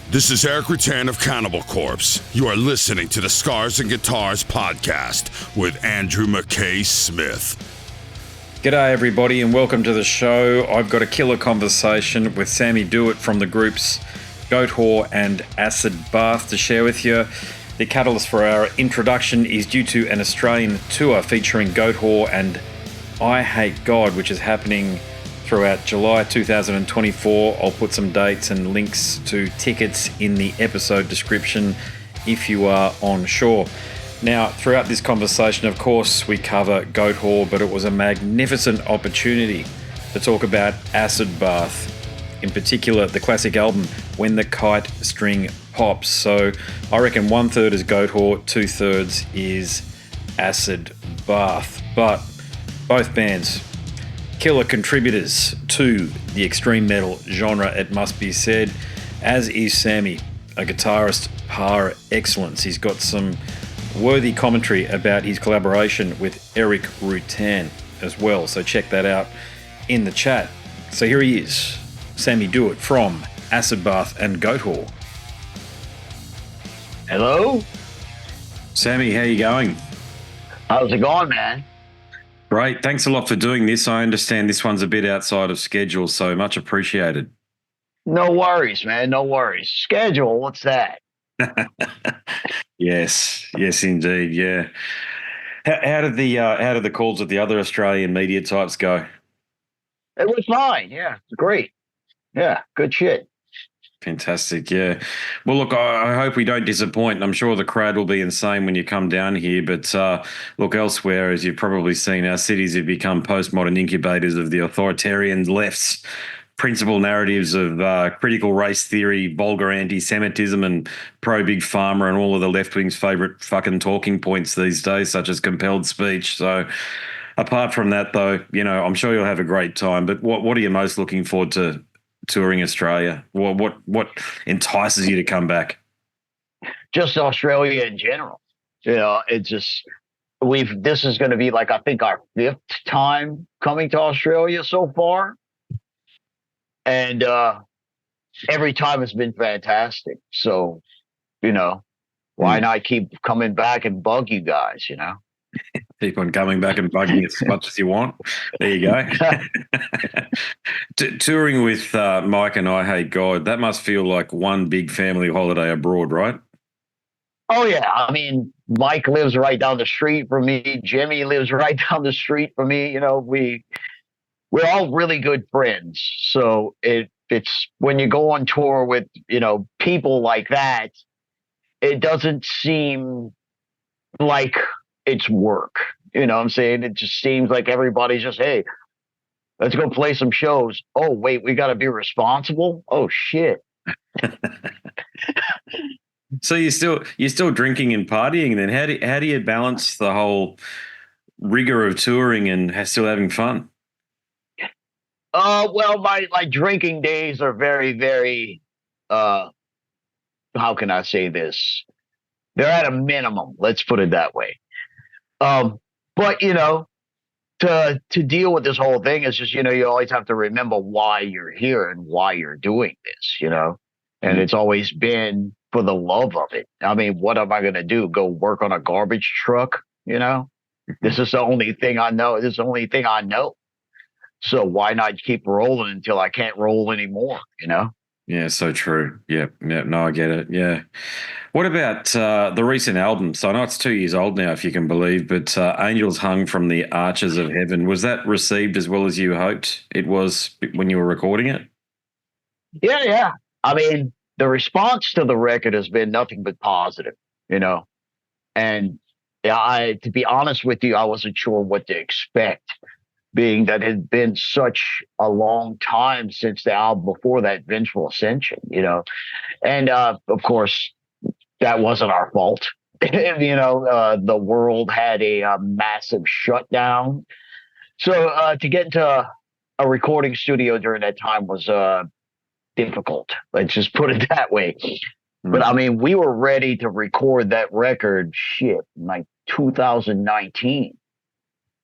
This is Erik Rutan of Cannibal Corpse. You are listening to the Scars and Guitars podcast with Andrew McKay Smith. G'day everybody and welcome to the show. I've got a killer conversation with Sammy Duet from the groups Goatwhore and Acid Bath to share with you. The catalyst for our introduction is due to an Australian tour featuring Goatwhore and EYEHATEGOD, which is happening throughout July 2024. I'll put some dates and links to tickets in the episode description if you are on shore. Now, throughout this conversation, of course, we cover Goatwhore, but it was a magnificent opportunity to talk about Acid Bath, in particular the classic album When the Kite String Pops. So I reckon 1/3 is Goatwhore, 2/3 is Acid Bath. But both bands, killer contributors to the extreme metal genre, it must be said, as is Sammy, a guitarist par excellence. He's got some worthy commentary about his collaboration with Erik Rutan as well, so check that out in the chat. So here he is, Sammy Duet from Acid Bath and Goatwhore. Hello? Sammy, how you going? How's it going, man? Great, thanks a lot for doing this. I understand this one's a bit outside of schedule, so much appreciated. No worries, man, no worries. Schedule, what's that? Yes, indeed, yeah. How did the calls with the other Australian media types go? It was fine, yeah, it's great. Yeah, good shit. Fantastic, yeah. Well, look, I hope we don't disappoint. I'm sure the crowd will be insane when you come down here. But look, elsewhere, as you've probably seen, our cities have become postmodern incubators of the authoritarian left's principal narratives of critical race theory, vulgar anti-Semitism, and pro-big pharma, and all of the left-wing's favourite fucking talking points these days, such as compelled speech. So apart from that, though, you know, I'm sure you'll have a great time. But what are you most looking forward to touring Australia? What entices you to come back? Just Australia in general. You know, it's just this is going to be like, I think, our 5th time coming to Australia so far. And every time it's been fantastic. So, you know, why not keep coming back and bug you guys, you know? Keep on coming back and bugging as much as you want. There you go. Touring with Mike and EYEHATEGOD, that must feel like one big family holiday abroad, right? Oh, yeah. I mean, Mike lives right down the street from me. Jimmy lives right down the street from me. You know, we're all really good friends. So it's when you go on tour with, you know, people like that, it doesn't seem like it's work. You know what I'm saying? It just seems like everybody's just, hey, let's go play some shows. Oh, wait, we got to be responsible? Oh, shit. So you're still drinking and partying then? How do you balance the whole rigor of touring and still having fun? Well, my drinking days are very, very, how can I say this? They're at a minimum. Let's put it that way. But, you know, to deal with this whole thing is just, you know, you always have to remember why you're here and why you're doing this, you know, and it's always been for the love of it. I mean, what am I going to do? Go work on a garbage truck? You know, this is the only thing I know. This is the only thing I know. So why not keep rolling until I can't roll anymore, you know? Yeah, so true. Yeah, no, I get it. Yeah. What about the recent album? So I know it's 2 years old now, if you can believe, but Angels Hung from the Arches of Heaven, was that received as well as you hoped it was when you were recording it? Yeah. I mean, the response to the record has been nothing but positive, you know? And to be honest with you, I wasn't sure what to expect, being that it had been such a long time since the album before that, Vengeful Ascension, you know? And, of course, that wasn't our fault. You know, the world had a massive shutdown. So to get into a recording studio during that time was difficult. Let's just put it that way. But, I mean, we were ready to record that record, in like 2019.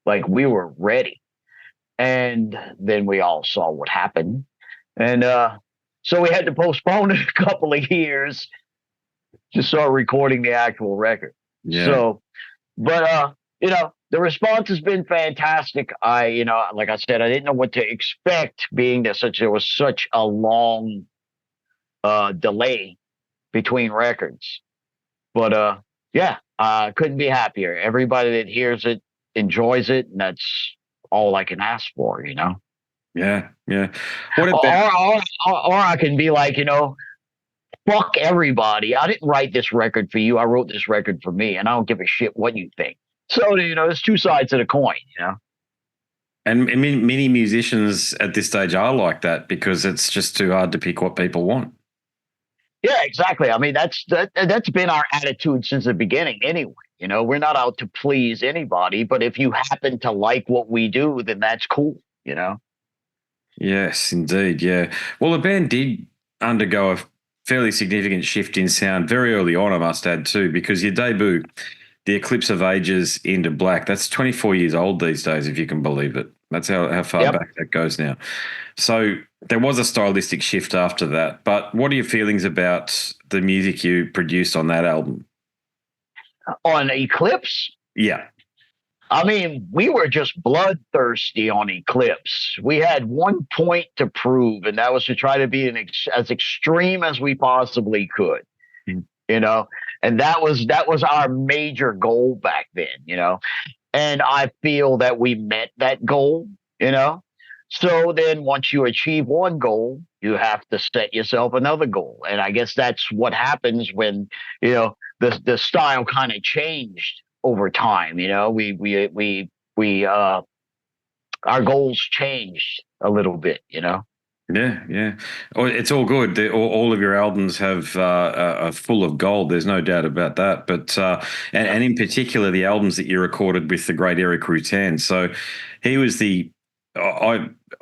Like, we were ready. And then we all saw what happened. And So we had to postpone it a couple of years to start recording the actual record. Yeah. So, but the response has been fantastic. Like I said, I didn't know what to expect, being that there was such a long delay between records. But yeah, I couldn't be happier. Everybody that hears it enjoys it, and that's all I can ask for, Yeah. What Or, about? or I can be like, fuck everybody. I didn't write this record for you. I wrote this record for me, and I don't give a shit what you think. So, there's two sides of the coin. And many musicians at this stage are like that because it's just too hard to pick what people want. Yeah, exactly. I mean, that's been our attitude since the beginning anyway. We're not out to please anybody, but if you happen to like what we do, then that's cool. Yes, indeed. Yeah. Well, the band did undergo a fairly significant shift in sound very early on, I must add, too, because your debut, The Eclipse of Ages, Into Black, that's 24 years old these days, if you can believe it. That's how far back that goes now. So there was a stylistic shift after that. But what are your feelings about the music you produced on that album? On Eclipse? Yeah. I mean, we were just bloodthirsty on Eclipse. We had one point to prove, and that was to try to be as extreme as we possibly could. And that was our major goal back then. And I feel that we met that goal. So then once you achieve one goal, you have to set yourself another goal. And I guess that's what happens when, the style kind of changed over time. Our goals changed a little bit. Yeah. Oh, it's all good. All of your albums are full of gold. There's no doubt about that. But and in particular, the albums that you recorded with the great Erik Rutan. So he was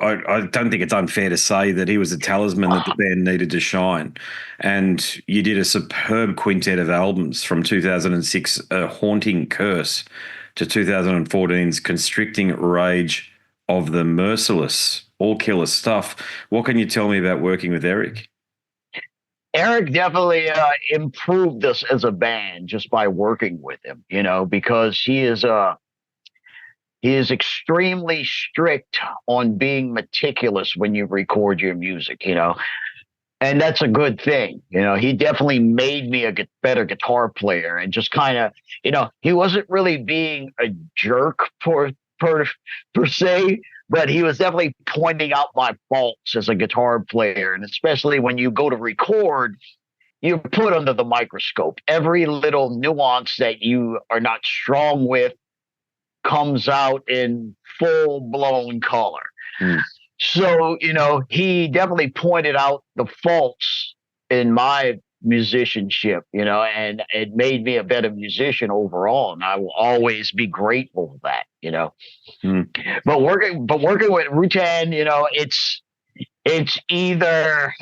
I don't think it's unfair to say that he was the talisman that the band needed to shine. And you did a superb quintet of albums from 2006, A Haunting Curse, to 2014's Constricting Rage of the Merciless. All killer stuff. What can you tell me about working with Erik? Erik definitely improved us as a band just by working with him, because he is extremely strict on being meticulous when you record your music, and that's a good thing. He definitely made me a better guitar player, and just kind of, he wasn't really being a jerk per se, but he was definitely pointing out my faults as a guitar player. And especially when you go to record, you're put under the microscope. Every little nuance that you are not strong with comes out in full-blown color. So, he definitely pointed out the faults in my musicianship, and it made me a better musician overall. And I will always be grateful for that, But working with Rutan, it's either,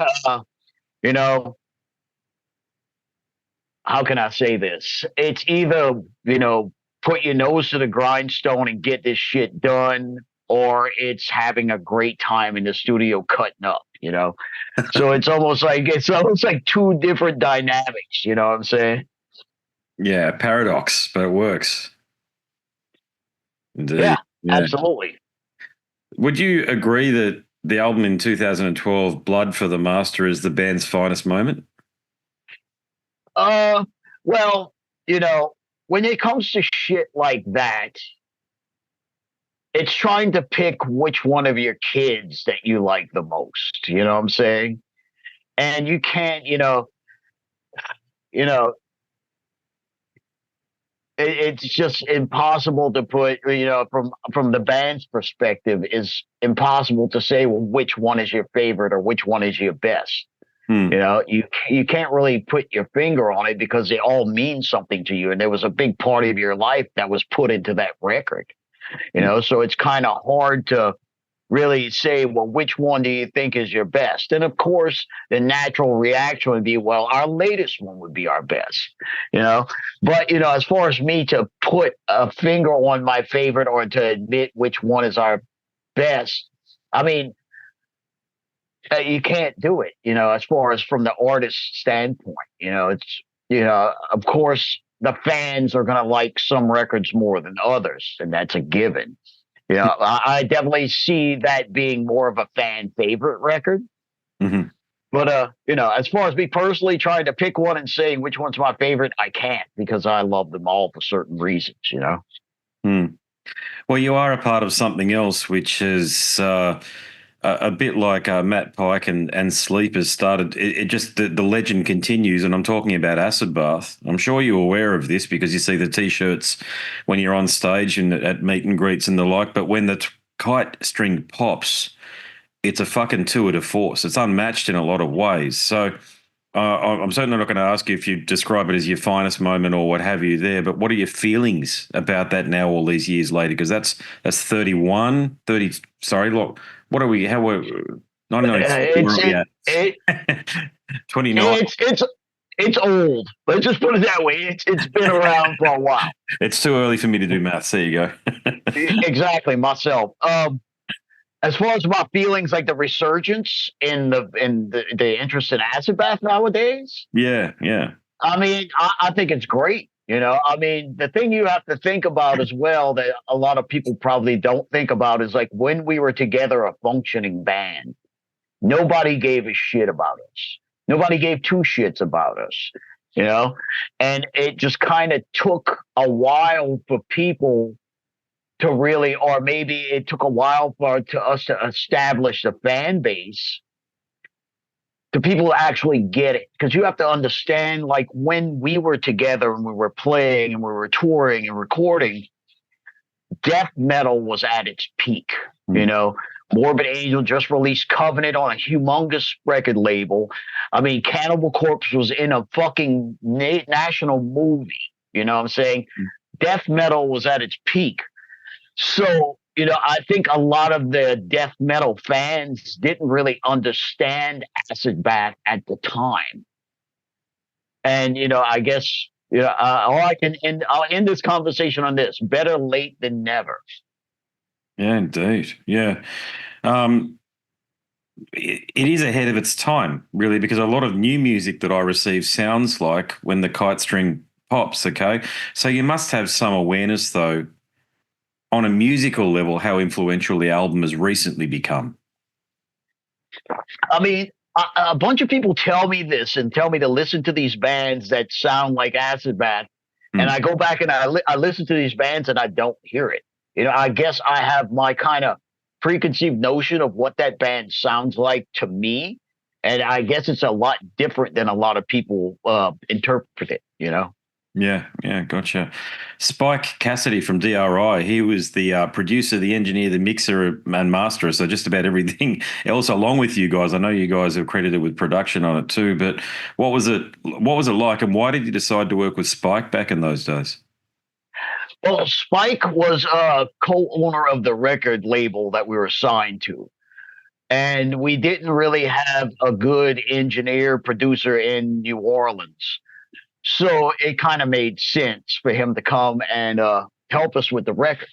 how can I say this? It's either, put your nose to the grindstone and get this shit done, or it's having a great time in the studio cutting up, So it's almost like two different dynamics, you know what I'm saying? Yeah, paradox, but it works. Indeed. Yeah, absolutely. Would you agree that the album in 2012, Blood for the Master, is the band's finest moment? Well, when it comes to shit like that, it's trying to pick which one of your kids that you like the most. You know what I'm saying? And you can't, it's just impossible to put, from the band's perspective, is impossible to say, well, which one is your favorite or which one is your best. You can't really put your finger on it because they all mean something to you. And there was a big part of your life that was put into that record, so it's kind of hard to really say, well, which one do you think is your best? And of course, the natural reaction would be, well, our latest one would be our best, But, as far as me to put a finger on my favorite or to admit which one is our best, I mean, You can't do it, as far as from the artist standpoint. It's, of course, the fans are going to like some records more than others, and that's a given. I definitely see that being more of a fan favorite record. Mm-hmm. But, as far as me personally trying to pick one and saying which one's my favorite, I can't, because I love them all for certain reasons, Mm. Well, you are a part of something else, which is a bit like Matt Pike and Sleep has started. It just the legend continues, and I'm talking about Acid Bath. I'm sure you're aware of this because you see the T-shirts when you're on stage and at meet and greets and the like. But when the Kite String Pops, it's a fucking tour de force. It's unmatched in a lot of ways. So I'm certainly not going to ask you if you describe it as your finest moment or what have you there, but what are your feelings about that now all these years later? Because that's 30, sorry, look, what are we, how were, 99, where are we at? 29. It's old. Let's just put it that way. It's been around for a while. It's too early for me to do maths. There you go. Exactly, myself. As far as my feelings, like the resurgence in the interest in acid bath nowadays. Yeah. I mean, I think it's great. I mean, the thing you have to think about as well that a lot of people probably don't think about is like when we were together, a functioning band, nobody gave a shit about us. Nobody gave two shits about us, and it just kind of took a while for people to really, or maybe it took a while for us to establish the fan base to people who actually get it. Because you have to understand, like when we were together and we were playing and we were touring and recording, death metal was at its peak. Morbid Angel just released Covenant on a humongous record label. I mean, Cannibal Corpse was in a fucking national movie. You know what I'm saying? Death metal was at its peak. So, I think a lot of the death metal fans didn't really understand acid bath at the time. And, I guess, I'll end this conversation on this: better late than never. Yeah, indeed. Yeah. It is ahead of its time, really, because a lot of new music that I receive sounds like when the Kite String Pops, okay? So you must have some awareness, though, on a musical level, how influential the album has recently become. I mean, a bunch of people tell me this and tell me to listen to these bands that sound like acid bath. And I go back and I listen to these bands and I don't hear it. I guess I have my kind of preconceived notion of what that band sounds like to me. And I guess it's a lot different than a lot of people interpret it, Yeah, gotcha. Spike Cassidy from DRI, he was the producer, the engineer, the mixer and master, so just about everything else along with you guys. I know you guys are credited with production on it too, but what was it like, and why did you decide to work with Spike back in those days? Well, Spike was a co-owner of the record label that we were signed to. And we didn't really have a good engineer producer in New Orleans. So it kind of made sense for him to come and help us with the record.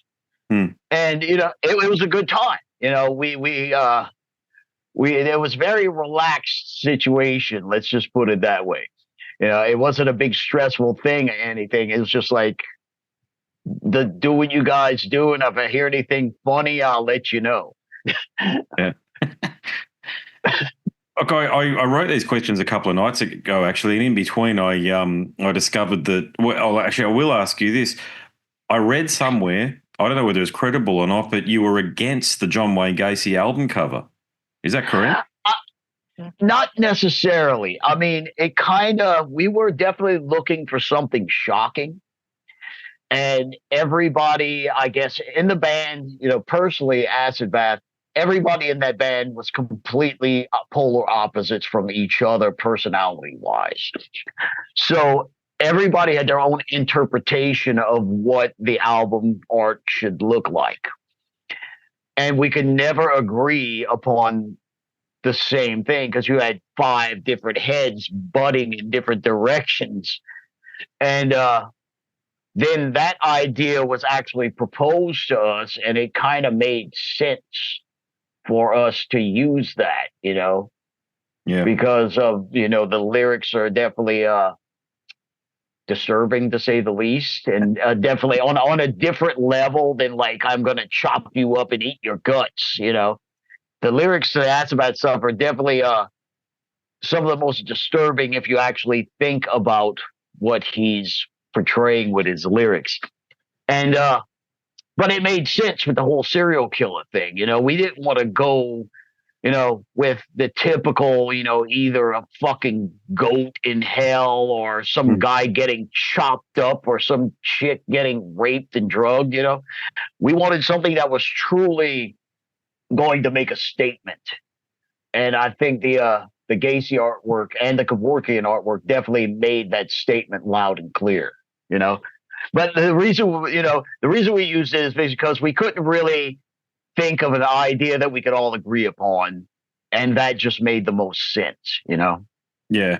And, it was a good time. It was a very relaxed situation. Let's just put it that way. It wasn't a big stressful thing or anything. It was just like, do what you guys do. And if I hear anything funny, I'll let you know. Yeah. Okay, I wrote these questions a couple of nights ago, actually, and in between, I discovered that. Well, actually, I will ask you this. I read somewhere, I don't know whether it's credible or not, but you were against the John Wayne Gacy album cover. Is that correct? Not necessarily. I mean, we were definitely looking for something shocking. And everybody, I guess, in the band, personally, Acid Bath, everybody in that band was completely polar opposites from each other personality-wise. So everybody had their own interpretation of what the album art should look like. And we could never agree upon the same thing because you had 5 different heads butting in different directions. And then that idea was actually proposed to us, and it kind of made sense for us to use that. Yeah. because of, the lyrics are definitely disturbing to say the least, and definitely on a different level than like I'm gonna chop you up and eat your guts. The lyrics to That's About stuff are definitely some of the most disturbing if you actually think about what he's portraying with his lyrics. And but it made sense with the whole serial killer thing. We didn't want to go, with the typical, either a fucking goat in hell or some guy getting chopped up or some chick getting raped and drugged. We wanted something that was truly going to make a statement. And I think the Gacy artwork and the Kevorkian artwork definitely made that statement loud and clear. But the reason we used it is because we couldn't really think of an idea that we could all agree upon, and that just made the most sense. Yeah.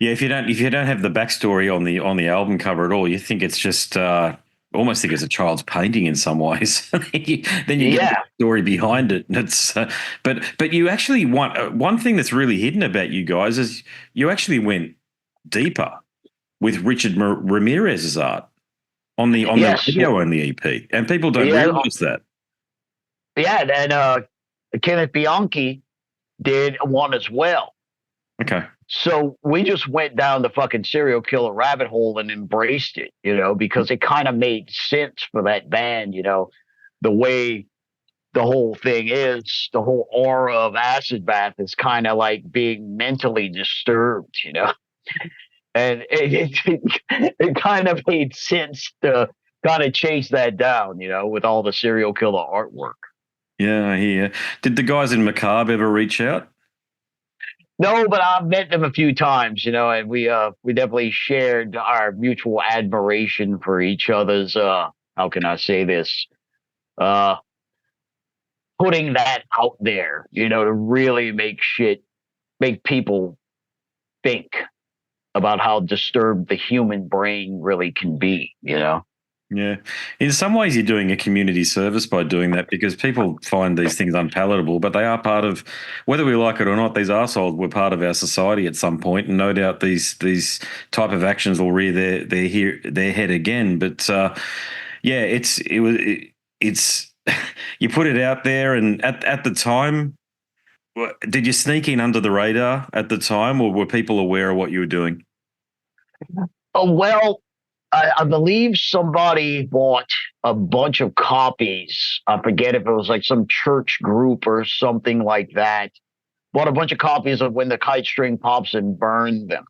If you don't have the backstory on the album cover at all, you think it's just almost think it's a child's painting in some ways. Then you get the story behind it. And it's but you actually want one thing that's really hidden about you guys is you actually went deeper with Richard Ramirez's art on the video and the EP, and people don't realize that. Yeah, and Kenneth Bianchi did one as well. Okay. So we just went down the fucking serial killer rabbit hole and embraced it, because it kind of made sense for that band, the way the whole thing is, the whole aura of Acid Bath is kind of like being mentally disturbed, and it kind of made sense to kind of chase that down, with all the serial killer artwork. Yeah, I hear. Did the guys in Macabre ever reach out? No, but I've met them a few times, and we definitely shared our mutual admiration for each other's how can I say this? Putting that out there, to really make people think about how disturbed the human brain really can be, Yeah. In some ways, you're doing a community service by doing that, because people find these things unpalatable, but they are part of, whether we like it or not, these arseholes were part of our society at some point, and no doubt these type of actions will rear their head again. But it's you put it out there, and at the time, did you sneak in under the radar at the time, or were people aware of what you were doing? Oh, well, I believe somebody bought a bunch of copies. I forget if it was like some church group or something like that. Bought a bunch of copies of When the Kite String Pops and burned them.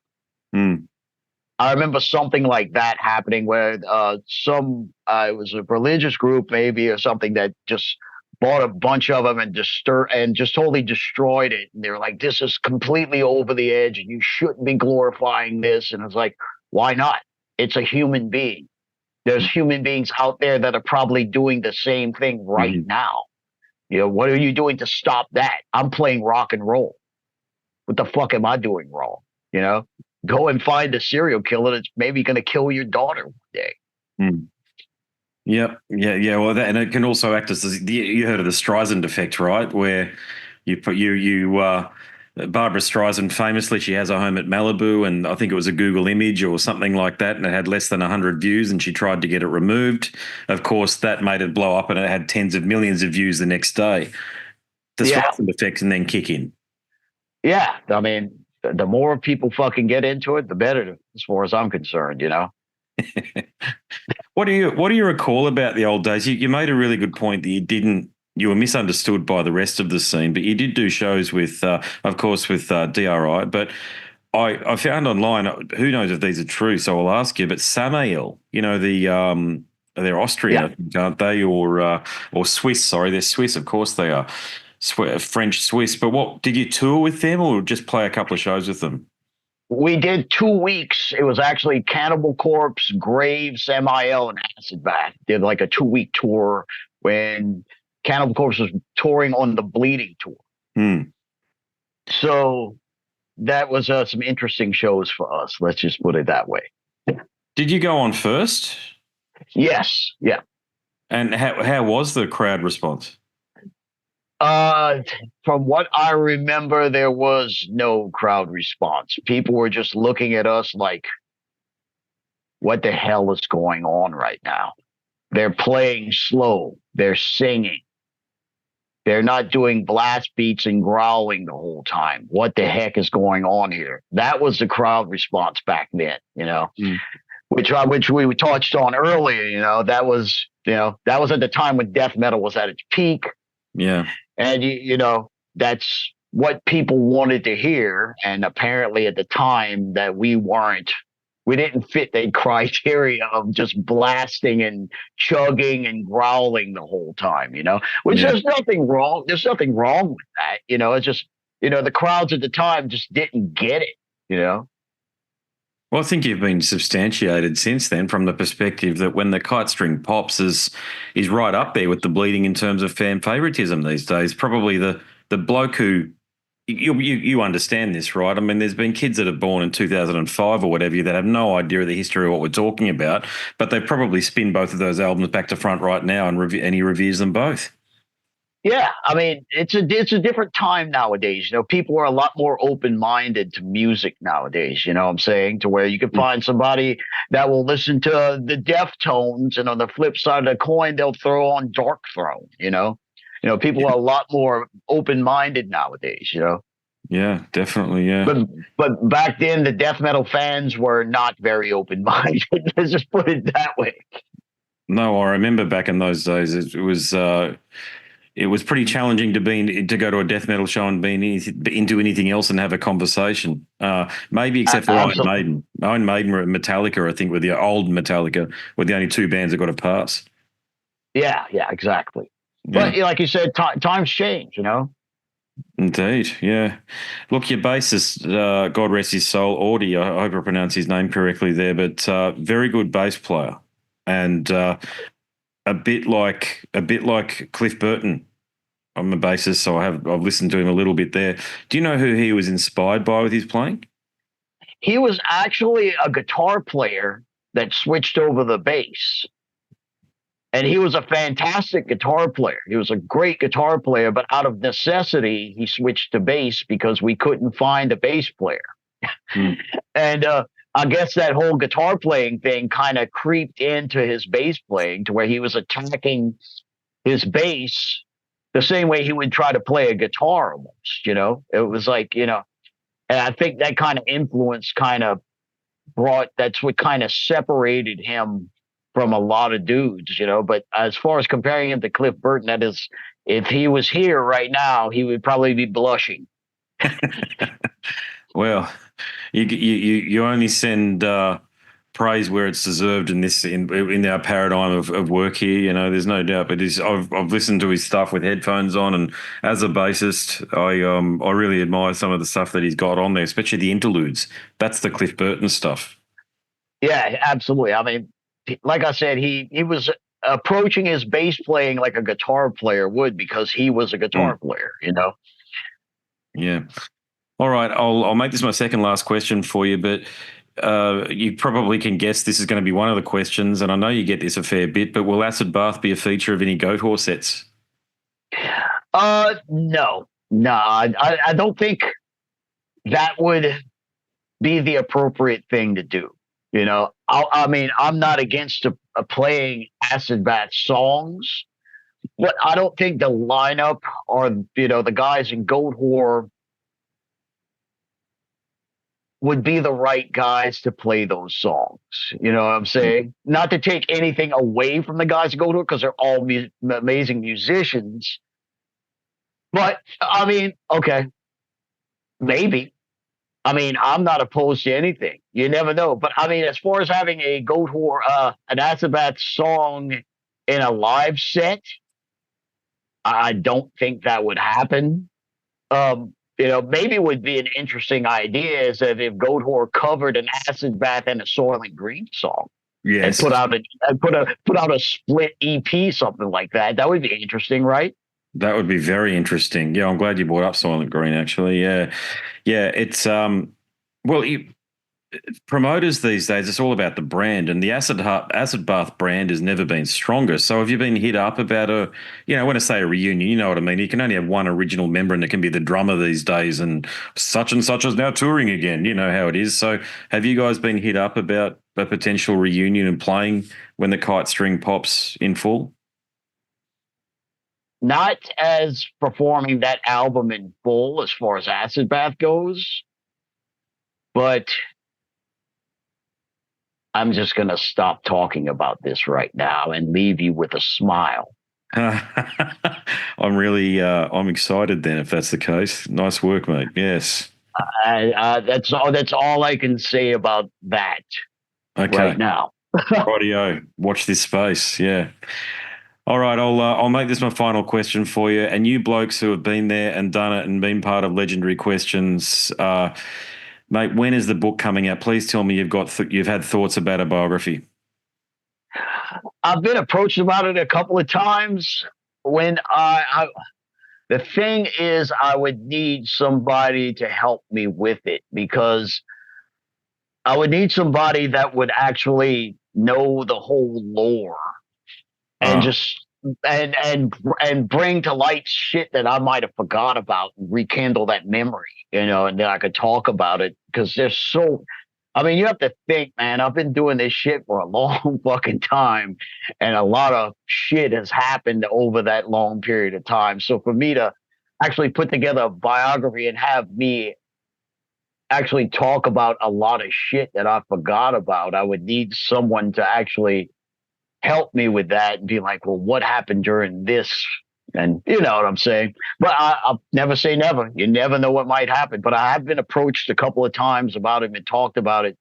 I remember something like that happening where it was a religious group maybe or something that just bought a bunch of them and just totally destroyed it. And they were like, this is completely over the edge and you shouldn't be glorifying this. And I was like, why not? It's a human being. There's human beings out there that are probably doing the same thing right now. What are you doing to stop that? I'm playing rock and roll. What the fuck am I doing wrong? Go and find a serial killer that's maybe going to kill your daughter one day. Yep. Yeah. Well, and it can also act as you heard of the Streisand effect, right? Where Barbara Streisand famously, she has a home at Malibu, and I think it was a Google image or something like that, and it had less than 100 views, and she tried to get it removed. Of course, that made it blow up, and it had tens of millions of views the next day. The Streisand effect can then kick in. Yeah, I mean, the more people fucking get into it, the better, as far as I'm concerned. What do you recall about the old days? You made a really good point that you were misunderstood by the rest of the scene, but you did do shows with, of course, with DRI. But I found online, who knows if these are true, so I'll ask you, but Samael, they're Austrian, I think, aren't they? Or Swiss, sorry, they're Swiss, of course they are. French, Swiss. But what, did you tour with them or just play a couple of shows with them? We did 2 weeks. It was actually Cannibal Corpse, Graves, MIL, and Acid Bath. Did like a 2-week tour when Cannibal Corpse was touring on the Bleeding tour. So that was some interesting shows for us. Let's just put it that way. Did you go on first? Yes. Yeah. And how was the crowd response? Uh, from what I remember, there was no crowd response. People were just looking at us like, what the hell is going on right now? They're playing slow. They're singing. They're not doing blast beats and growling the whole time. What the heck is going on here? That was the crowd response back then, which we touched on earlier. That was at the time when death metal was at its peak. Yeah. And, that's what people wanted to hear. And apparently at the time that we didn't fit the criteria of just blasting and chugging and growling the whole time, which there's nothing wrong. There's nothing wrong with that. It's just, the crowds at the time just didn't get it. Well, I think you've been substantiated since then from the perspective that when the Kite String Pops is right up there with the Bleeding in terms of fan favoritism these days, probably the bloke who you understand this, right? I mean, there's been kids that are born in 2005 or whatever that have no idea of the history of what we're talking about, but they probably spin both of those albums back to front right now and he reviews them both. Yeah, I mean, it's a different time nowadays. People are a lot more open-minded to music nowadays, you know what I'm saying? To where you can find somebody that will listen to the Deftones, and on the flip side of the coin, they'll throw on Dark Throne, people are a lot more open-minded nowadays, Yeah, definitely, yeah. But back then, the death metal fans were not very open-minded. Let's just put it that way. No, I remember back in those days, it was pretty challenging to go to a death metal show and be into anything else and have a conversation. Maybe except for Iron Maiden. Iron Maiden or Metallica, I think, were the old Metallica, were the only two bands that got a pass. Yeah, exactly. Yeah. But like you said, times change, Indeed, yeah. Look, your bassist, God rest his soul, Audie, I hope I pronounced his name correctly there, but very good bass player, and a bit like Cliff Burton. I'm a bassist, so I've listened to him a little bit there. Do you know who he was inspired by with his playing? He was actually a guitar player that switched over the bass. And he was a fantastic guitar player. He was a great guitar player, but out of necessity, he switched to bass because we couldn't find a bass player. And I guess that whole guitar playing thing kind of creeped into his bass playing, to where he was attacking his bass the same way he would try to play a guitar almost, It was like, and I think that kind of influence that's what kind of separated him from a lot of dudes, But as far as comparing him to Cliff Burton, that is, if he was here right now, he would probably be blushing. Well, you only send praise where it's deserved in our paradigm of work here. There's no doubt. But I've listened to his stuff with headphones on, and as a bassist, I really admire some of the stuff that he's got on there, especially the interludes. That's the Cliff Burton stuff. Yeah, absolutely. I mean, like I said, he was approaching his bass playing like a guitar player would, because he was a guitar player, Yeah. All right, I'll make this my second last question for you, but you probably can guess this is going to be one of the questions, and I know you get this a fair bit, but will Acid Bath be a feature of any Goatwhore sets? No, I don't think that would be the appropriate thing to do. I mean, I'm not against playing Acid Bath songs, but I don't think the lineup or, the guys in Goatwhore would be the right guys to play those songs. You know what I'm saying? Not to take anything away from the guys in Goatwhore, because they're all amazing musicians. But, I mean, okay, maybe. I mean, I'm not opposed to anything. You never know. But, I mean, as far as having a Goatwhore, an Acid Bath song in a live set, I don't think that would happen. Maybe it would be an interesting idea is that if Goatwhore covered an Acid Bath and a Soylent Green song, yes, and put out a split EP, something like that, that would be interesting, right? That would be very interesting. Yeah, I'm glad you brought up Soylent Green. Actually, yeah, it's promoters these days, it's all about the brand, and the Acid Bath brand has never been stronger. So have you been hit up about when I say a reunion, you know what I mean? You can only have one original member, and it can be the drummer these days, and such is now touring again. You know how it is. So have you guys been hit up about a potential reunion and playing when the Kite String Pops in full? Not as performing that album in full as far as Acid Bath goes, but I'm just going to stop talking about this right now and leave you with a smile. I'm excited then if that's the case. Nice work, mate. Yes. That's all I can say about that right now. Rightio. Watch this space. Yeah. All right, I'll make this my final question for you. And you blokes who have been there and done it and been part of Legendary Questions, mate, when is the book coming out? Please tell me you've had thoughts about a biography. I've been approached about it a couple of times. When the thing is, I would need somebody to help me with it, because I would need somebody that would actually know the whole lore and and bring to light shit that I might have forgot about, and rekindle that memory, and then I could talk about it, because there's you have to think, man, I've been doing this shit for a long fucking time, and a lot of shit has happened over that long period of time. So for me to actually put together a biography and have me actually talk about a lot of shit that I forgot about, I would need someone to actually help me with that and be like, well, what happened during this? And you know what I'm saying? But I'll never say never. You never know what might happen. But I have been approached a couple of times about it and talked about it.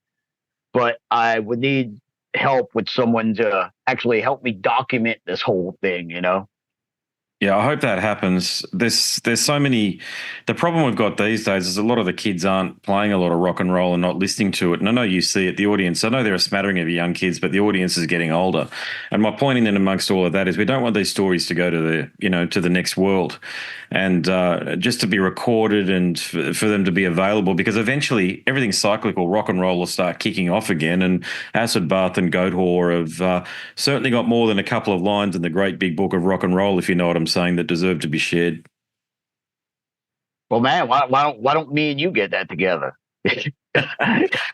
But I would need help with someone to actually help me document this whole thing, Yeah, I hope that happens. There's so many. The problem we've got these days is a lot of the kids aren't playing a lot of rock and roll and not listening to it. And I know you see it, the audience. I know there are a smattering of young kids, but the audience is getting older. And my point in and amongst all of that is we don't want these stories to go to the next world, and just to be recorded and for them to be available, because eventually everything's cyclical. Rock and roll will start kicking off again, and Acid Bath and Goatwhore have certainly got more than a couple of lines in the great big book of rock and roll, if you know what I'm saying, that deserve to be shared. Well, man, why don't me and you get that together?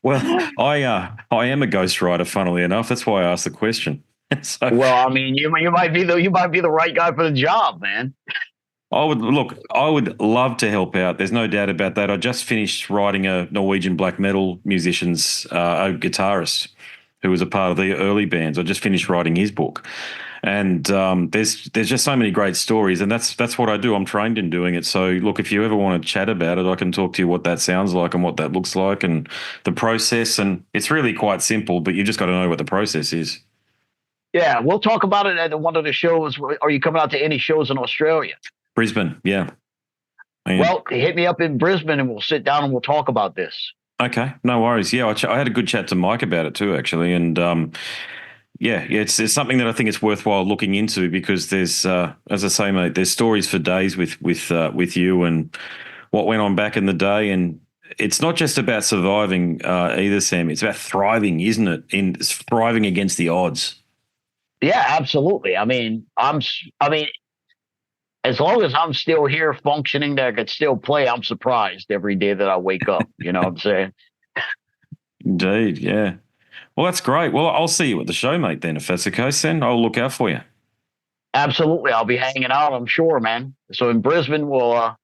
Well, I am a ghostwriter, funnily enough. That's why I asked the question. So, well, you might be the right guy for the job, man. I would love to help out. There's no doubt about that. I just finished writing a Norwegian black metal musician's a guitarist who was a part of the early bands. I just finished writing his book. And there's just so many great stories, and that's what I do. I'm trained in doing it. So look, if you ever want to chat about it, I can talk to you what that sounds like and what that looks like and the process. And it's really quite simple, but you just got to know what the process is. Yeah, we'll talk about it at one of the shows. Are you coming out to any shows in Australia? Brisbane, yeah. Well, hit me up in Brisbane and we'll sit down and we'll talk about this. Okay, no worries. Yeah, I had a good chat to Mike about it too, actually, and yeah, it's something that I think it's worthwhile looking into, because there's, as I say, mate, there's stories for days with you and what went on back in the day, and it's not just about surviving either, Sam. It's about thriving, isn't it? In thriving against the odds. Yeah, absolutely. As long as I'm still here functioning, that I could still play, I'm surprised every day that I wake up. You know what I'm saying? Indeed, yeah. Well, that's great. Well, I'll see you at the show, mate, then, if that's the case, then I'll look out for you. Absolutely. I'll be hanging out, I'm sure, man. So in Brisbane, we'll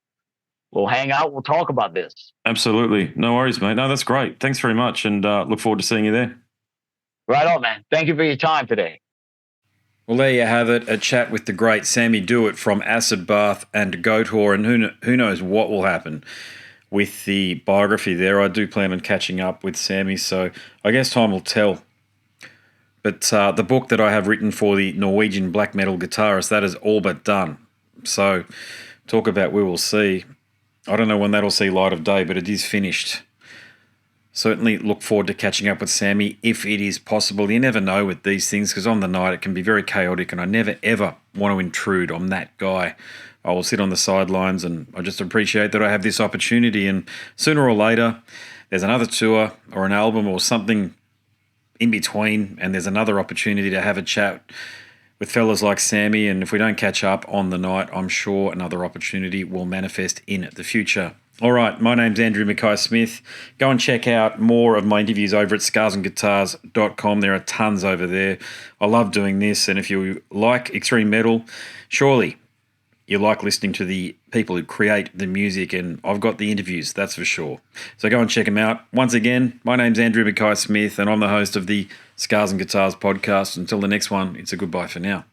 hang out. We'll talk about this. Absolutely. No worries, mate. No, that's great. Thanks very much, and look forward to seeing you there. Right on, man. Thank you for your time today. Well, there you have it, a chat with the great Sammy Duet from Acid Bath and Goatwhore, and who knows what will happen with the biography there. I do plan on catching up with Sammy, so I guess time will tell. But the book that I have written for the Norwegian black metal guitarist, that is all but done. So talk about we will see. I don't know when that'll see light of day, but it is finished. Certainly look forward to catching up with Sammy if it is possible. You never know with these things, because on the night it can be very chaotic, and I never ever want to intrude. I'm that guy. I will sit on the sidelines, and I just appreciate that I have this opportunity, and sooner or later there's another tour or an album or something in between, and there's another opportunity to have a chat with fellas like Sammy. And if we don't catch up on the night, I'm sure another opportunity will manifest in the future. All right, my name's Andrew Mackay-Smith. Go and check out more of my interviews over at scarsandguitars.com. There are tons over there. I love doing this, and if you like extreme metal, surely you like listening to the people who create the music, and I've got the interviews, that's for sure. So go and check them out. Once again, my name's Andrew Mackay-Smith, and I'm the host of the Scars and Guitars podcast. Until the next one, it's a goodbye for now.